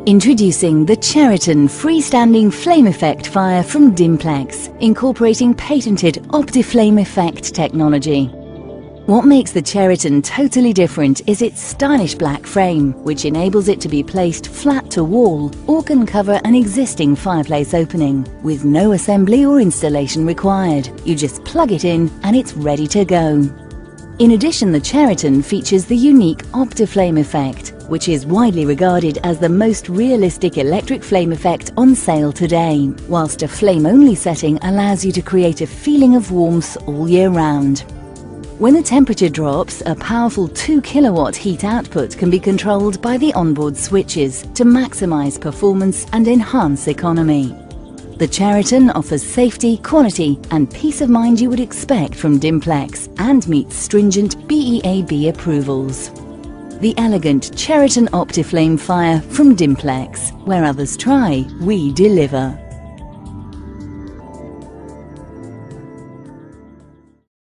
Introducing the Cheriton freestanding flame effect fire from Dimplex, incorporating patented OptiFlame effect technology. What makes the Cheriton totally different is its stylish black frame, which enables it to be placed flat to wall or can cover an existing fireplace opening, with no assembly or installation required. You just plug it in and it's ready to go. In addition, the Cheriton features the unique OptiFlame effect, which is widely regarded as the most realistic electric flame effect on sale today, whilst a flame-only setting allows you to create a feeling of warmth all year round. When the temperature drops, a powerful 2 kilowatt heat output can be controlled by the onboard switches to maximize performance and enhance economy. The Cheriton offers safety, quality and peace of mind you would expect from Dimplex and meets stringent BEAB approvals. The elegant Cheriton OptiFlame fire from Dimplex. Where others try, we deliver.